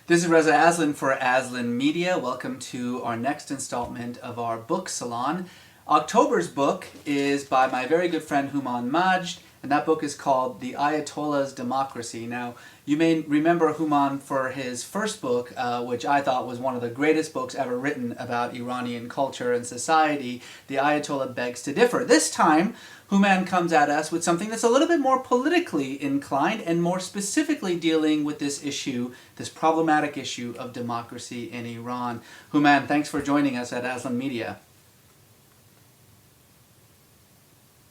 This is Reza Aslan for Aslan Media. Welcome to our next installment of our book salon. October's book is by my very good friend Hooman Majd, and that book is called The Ayatollah's Democracy. Now, you may remember Hooman for his first book, which I thought was one of the greatest books ever written about Iranian culture and society, The Ayatollah Begs to Differ. This time, Hooman comes at us with something that's a little bit more politically inclined and more specifically dealing with this issue, this problematic issue of democracy in Iran. Hooman, thanks for joining us at Aslan Media.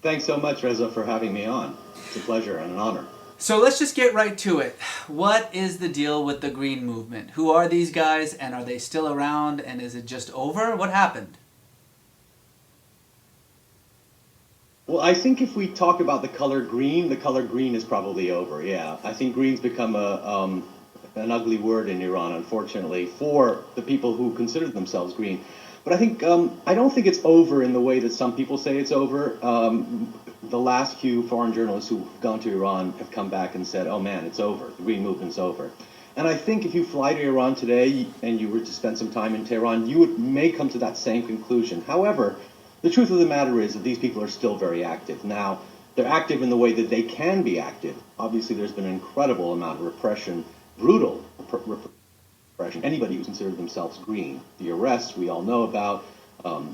Thanks so much, Reza, for having me on. It's a pleasure and an honor. So let's just get right to it. What is the deal with the Green Movement? Who are these guys, and are they still around, and is it just over? What happened? Well, I think if we talk about the color green is probably over, yeah. I think green's become an ugly word in Iran, unfortunately, for the people who consider themselves green. But I think I don't think it's over in the way that some people say it's over. The last few foreign journalists who've gone to Iran have come back and said, oh man, it's over. The Green Movement's over. And I think if you fly to Iran today and you were to spend some time in Tehran, you may come to that same conclusion. However, the truth of the matter is that these people are still very active. Now, they're active in the way that they can be active. Obviously, there's been an incredible amount of repression, brutal repression. Anybody who considers themselves green. The arrests we all know about,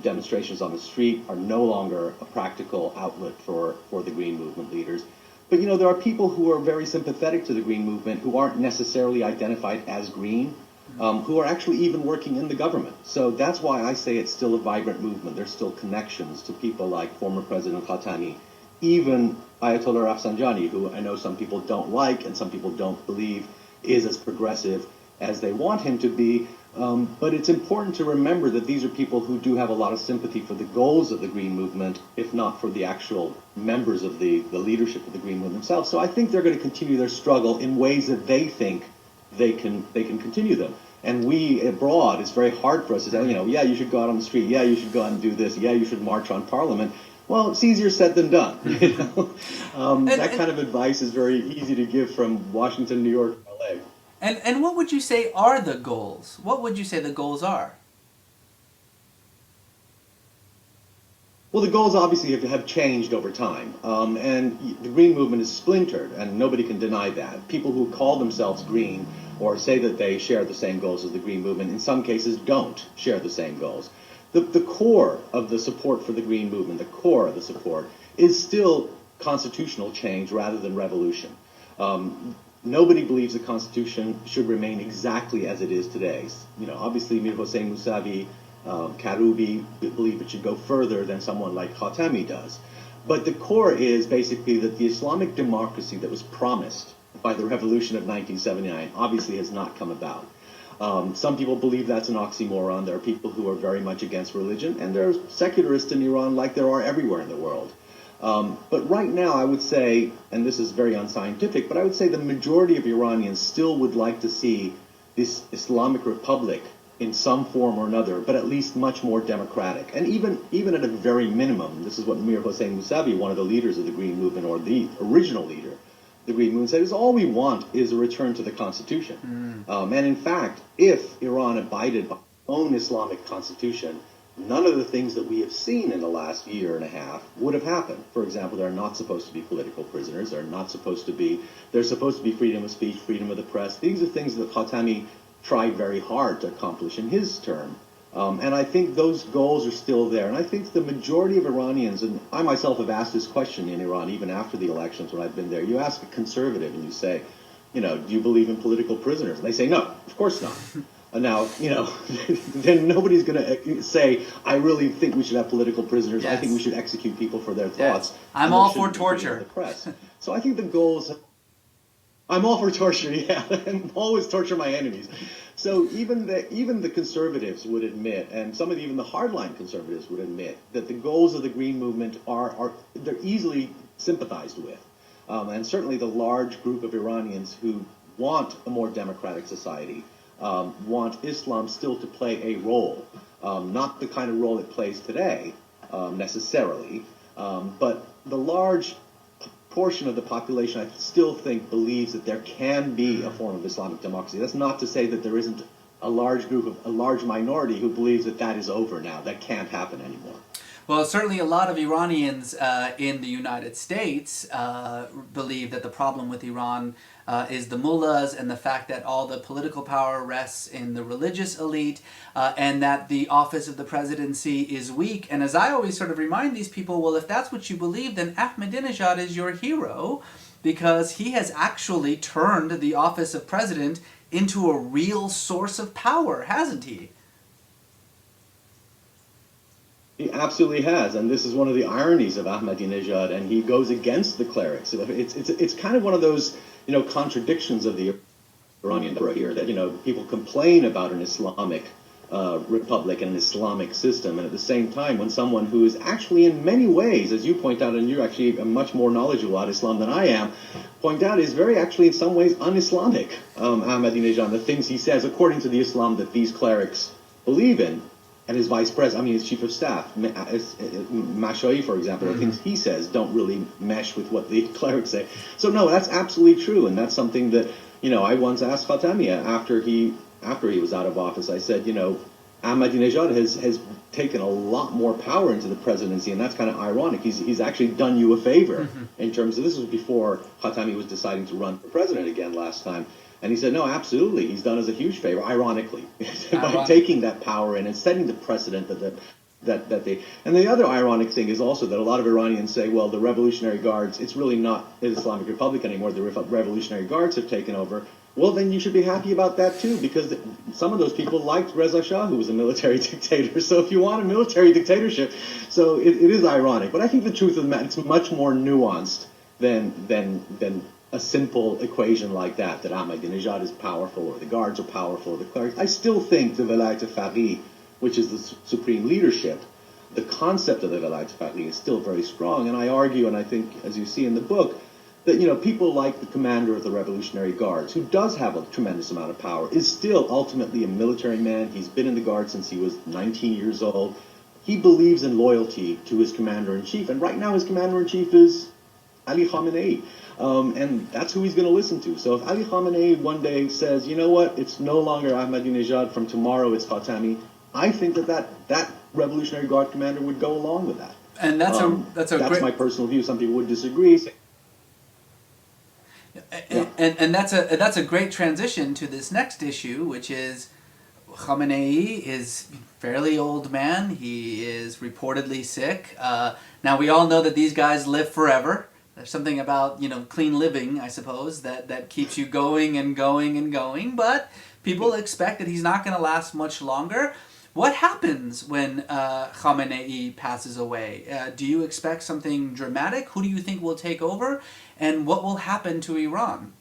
demonstrations on the street are no longer a practical outlet for the Green Movement leaders. But, you know, there are people who are very sympathetic to the Green Movement who aren't necessarily identified as green, who are actually even working in the government. So that's why I say it's still a vibrant movement. There's still connections to people like former President Khatami, even Ayatollah Rafsanjani, who I know some people don't like and some people don't believe is as progressive as they want him to be. But it's important to remember that these are people who do have a lot of sympathy for the goals of the Green Movement, if not for the actual members of the leadership of the Green Movement themselves. So I think they're going to continue their struggle in ways that they think they can continue them. And we abroad, it's very hard for us to say, you know, yeah, you should go out on the street. Yeah, you should go out and do this. Yeah, you should march on Parliament. Well, it's easier said than done. You know? That kind of advice is very easy to give from Washington, New York, LA. And what would you say are the goals? What would you say the goals are? Well, the goals obviously have changed over time, and the Green Movement is splintered, and nobody can deny that. People who call themselves green or say that they share the same goals as the Green Movement, in some cases don't share the same goals. The core of the support for the Green Movement, the core of the support, is still constitutional change rather than revolution. Nobody believes the Constitution should remain exactly as it is today. You know, obviously Mir Hossein Mousavi, Karoubi believe it should go further than someone like Khatami does. But the core is basically that the Islamic democracy that was promised by the revolution of 1979 obviously has not come about. Some people believe that's an oxymoron. There are people who are very much against religion, and there are secularists in Iran like there are everywhere in the world. But right now, I would say, and this is very unscientific, but I would say the majority of Iranians still would like to see this Islamic Republic in some form or another, but at least much more democratic. And even at a very minimum, this is what Mir Hossein Mousavi, one of the leaders of the Green Movement, or the original leader of the Green Movement, said, is all we want is a return to the Constitution. And in fact, if Iran abided by its own Islamic Constitution, none of the things that we have seen in the last year and a half would have happened. For example, there are not supposed to be political prisoners. There's supposed to be freedom of speech, freedom of the press. These are things that Khatami tried very hard to accomplish in his term. And I think those goals are still there. And I think the majority of Iranians, and I myself have asked this question in Iran even after the elections when I've been there, you ask a conservative and you say, you know, do you believe in political prisoners? And they say, no, of course not. Now, you know, then nobody's going to say, I really think we should have political prisoners. Yes. I think we should execute people for their thoughts. Yes. I'm all for torture. The press. So I think the goals, I'm all for torture, yeah. And always torture my enemies. So even the conservatives would admit, and even the hardline conservatives would admit, that the goals of the Green Movement they're easily sympathized with. And certainly the large group of Iranians who want a more democratic society, want Islam still to play a role, not the kind of role it plays today necessarily, but the large portion of the population, I still think, believes that there can be a form of Islamic democracy. That's not to say that there isn't a large minority who believes that that is over now. That can't happen anymore. Well, certainly a lot of Iranians in the United States believe that the problem with Iran is the mullahs and the fact that all the political power rests in the religious elite and that the office of the presidency is weak. And as I always sort of remind these people, well, if that's what you believe, then Ahmadinejad is your hero because he has actually turned the office of president into a real source of power, hasn't he? He absolutely has, and this is one of the ironies of Ahmadinejad, and he goes against the clerics. It's kind of one of those, contradictions of the Iranian era here, that, people complain about an Islamic republic and an Islamic system, and at the same time, when someone who is actually in many ways, as you point out, and you're actually much more knowledgeable about Islam than I am, point out is very actually in some ways un-Islamic, Ahmadinejad, the things he says, according to the Islam that these clerics believe in. And his vice president, his chief of staff, Mashai, for example, the things he says don't really mesh with what the clerics say. So no, that's absolutely true, and that's something that, I once asked Khatami after he was out of office. I said, Ahmadinejad has taken a lot more power into the presidency, and that's kind of ironic. He's actually done you a favor in terms of, this was before Khatami was deciding to run for president again last time. And he said, no, absolutely. He's done us a huge favor, ironically, by taking that power in and setting the precedent that they... And the other ironic thing is also that a lot of Iranians say, well, the Revolutionary Guards, it's really not an Islamic Republic anymore. The Revolutionary Guards have taken over. Well, then you should be happy about that, too, because some of those people liked Reza Shah, who was a military dictator. So if you want a military dictatorship, so it is ironic. But I think the truth of the matter, it's much more nuanced than a simple equation like that Ahmadinejad is powerful, or the guards are powerful, or the clerics. I still think the Velayat al-Faqih, which is the supreme leadership, the concept of the Velayat al-Faqih is still very strong. And I argue, and I think, as you see in the book, that, people like the commander of the Revolutionary Guards, who does have a tremendous amount of power, is still ultimately a military man. He's been in the Guards since he was 19 years old. He believes in loyalty to his commander-in-chief, and right now his commander-in-chief is Ali Khamenei. And that's who he's going to listen to. So if Ali Khamenei one day says, you know what, it's no longer Ahmadinejad, from tomorrow it's Khatami, I think that Revolutionary Guard commander would go along with that. And that's my personal view. Some people would disagree. And that's a great transition to this next issue, which is Khamenei is a fairly old man. He is reportedly sick. Now we all know that these guys live forever. There's something about, clean living, I suppose, that keeps you going and going and going, but people expect that he's not going to last much longer. What happens when Khamenei passes away? Do you expect something dramatic? Who do you think will take over? And what will happen to Iran?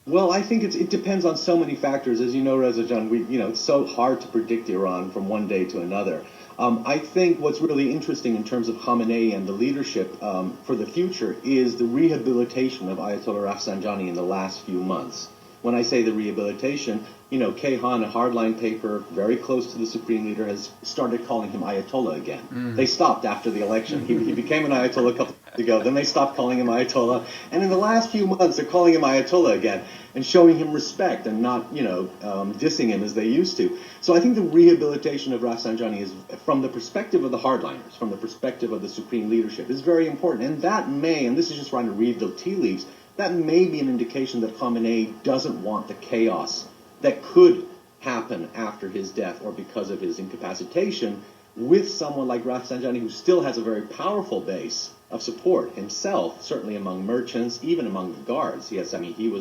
Well, I think it depends on so many factors. As you know, Reza Jan, it's so hard to predict Iran from one day to another. I think what's really interesting in terms of Khamenei and the leadership for the future is the rehabilitation of Ayatollah Rafsanjani in the last few months. When I say the rehabilitation, Kayhan, a hardline paper very close to the supreme leader, has started calling him Ayatollah again. They stopped after the election. He became an Ayatollah a couple of years ago. Then they stopped calling him Ayatollah. And in the last few months, they're calling him Ayatollah again and showing him respect and not, dissing him as they used to. So I think the rehabilitation of Rafsanjani is, from the perspective of the hardliners, from the perspective of the supreme leadership, is very important. And that may, and this is just trying to read the tea leaves, that may be an indication that Khamenei doesn't want the chaos that could happen after his death or because of his incapacitation with someone like Rafsanjani, who still has a very powerful base of support himself, certainly among merchants, even among the guards. He was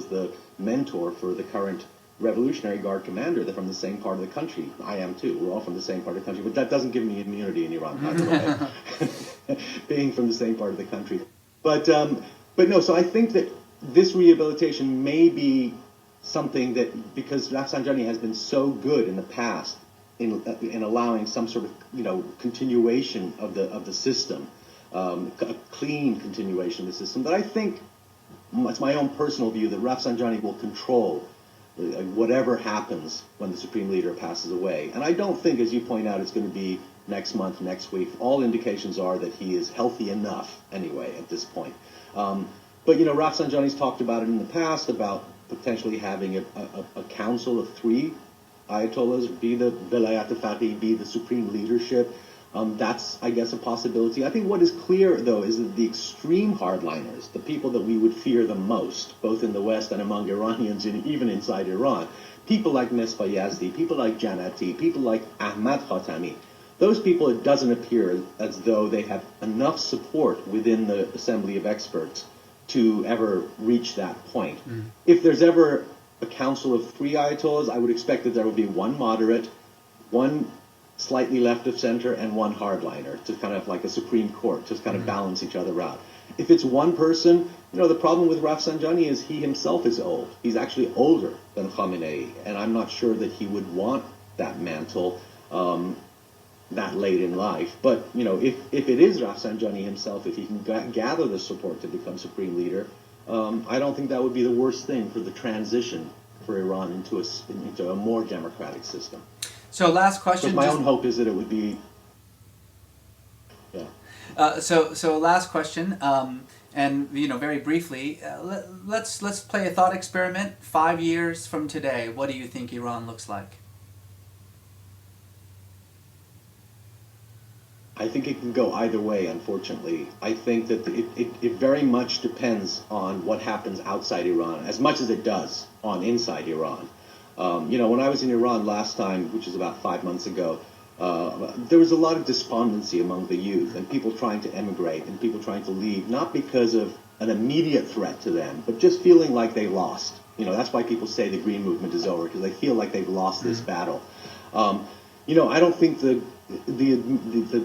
the mentor for the current Revolutionary Guard commander. They're from the same part of the country. I am too. We're all from the same part of the country. But that doesn't give me immunity in Iran, by the way, being from the same part of the country. But no, so I think that this rehabilitation may be something that, because Rafsanjani has been so good in the past in allowing some sort of continuation of the system, a clean continuation of the system, that I think, it's my own personal view, that Rafsanjani will control whatever happens when the supreme leader passes away. And I don't think, as you point out, it's going to be next month, next week. All indications are that he is healthy enough anyway at this point. But Rafsanjani's talked about it in the past, about potentially having a council of three Ayatollahs, be the Velayat Faqih, be the supreme leadership. That's, I guess, a possibility. I think what is clear, though, is that the extreme hardliners, the people that we would fear the most, both in the West and among Iranians, and even inside Iran, people like Mesbah Yazdi, people like Janati, people like Ahmad Khatami, those people, it doesn't appear as though they have enough support within the Assembly of Experts to ever reach that point. If there's ever a council of three Ayatollahs, I would expect that there would be one moderate, one slightly left of center, and one hardliner, to kind of like a Supreme Court, just kind of balance each other out. If it's one person, the problem with Rafsanjani is he himself is old. He's actually older than Khamenei, and I'm not sure that he would want that mantle that late in life. But, if it is Rafsanjani himself, if he can gather the support to become supreme leader, I don't think that would be the worst thing for the transition for Iran into a more democratic system. So last question. My own hope is that it would be, yeah. So last question, and very briefly, let's play a thought experiment. 5 years from today, what do you think Iran looks like? I think it can go either way, unfortunately. I think that it very much depends on what happens outside Iran, as much as it does on inside Iran. When I was in Iran last time, which is about 5 months ago, there was a lot of despondency among the youth and people trying to emigrate and people trying to leave, not because of an immediate threat to them, but just feeling like they lost. That's why people say the Green Movement is over, because they feel like they've lost this battle. I don't think the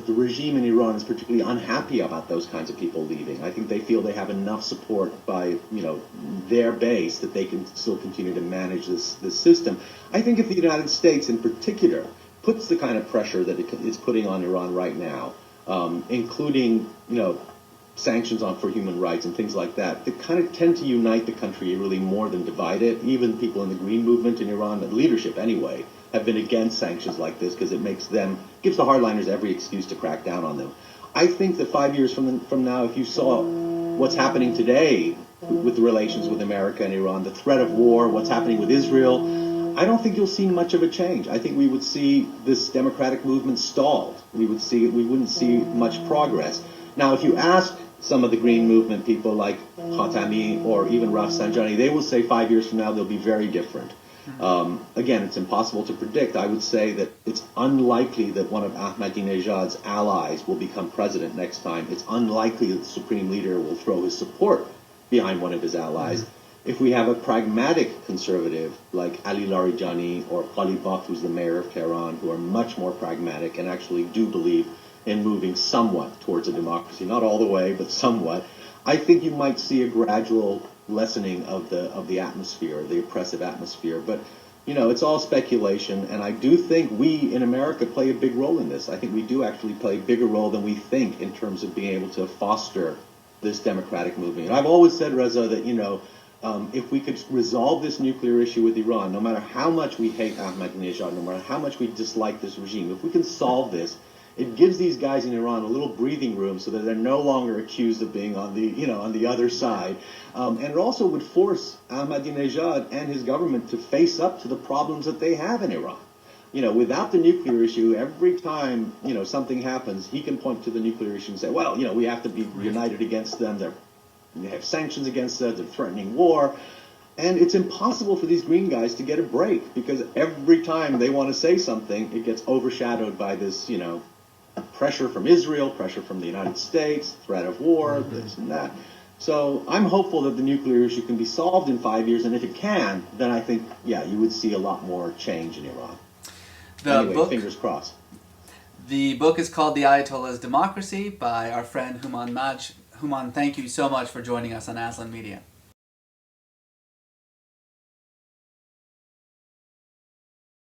regime in Iran is particularly unhappy about those kinds of people leaving. I think they feel they have enough support by, their base that they can still continue to manage this system. I think if the United States in particular puts the kind of pressure that it's putting on Iran right now, including, sanctions for human rights and things like that kind of tend to unite the country really more than divide it. Even people in the Green Movement in Iran, the leadership anyway, have been against sanctions like this because it gives the hardliners every excuse to crack down on them. I think that 5 years from now, if you saw what's happening today with the relations with America and Iran, the threat of war, what's happening with Israel, I don't think you'll see much of a change. I think we would see this democratic movement stalled. We wouldn't see much progress. Now, if you ask some of the Green Movement people like Khatami or even Rafsanjani, they will say 5 years from now they'll be very different. Again, it's impossible to predict. I would say that it's unlikely that one of Ahmadinejad's allies will become president next time. It's unlikely that the supreme leader will throw his support behind one of his allies. If we have a pragmatic conservative like Ali Larijani or Qalibaf, who's the mayor of Tehran, who are much more pragmatic and actually do believe in moving somewhat towards a democracy, not all the way, but somewhat, I think you might see a gradual lessening of the atmosphere, the oppressive atmosphere. But it's all speculation, and I do think we in America play a big role in this. I think we do actually play a bigger role than we think in terms of being able to foster this democratic movement. And I've always said, Reza, that if we could resolve this nuclear issue with Iran, no matter how much we hate Ahmadinejad, no matter how much we dislike this regime, if we can solve this, it gives these guys in Iran a little breathing room so that they're no longer accused of being on the other side. And it also would force Ahmadinejad and his government to face up to the problems that they have in Iran. Without the nuclear issue, every time, something happens, he can point to the nuclear issue and say, well, we have to be united against them. They have sanctions against us. They're threatening war. And it's impossible for these green guys to get a break because every time they want to say something, it gets overshadowed by this, pressure from Israel, pressure from the United States, threat of war, this and that. So I'm hopeful that the nuclear issue can be solved in 5 years, and if it can, then I think, you would see a lot more change in Iran. Anyway, fingers crossed. The book is called The Ayatollah's Democracy by our friend Hooman Majd. Hooman, thank you so much for joining us on Aslan Media.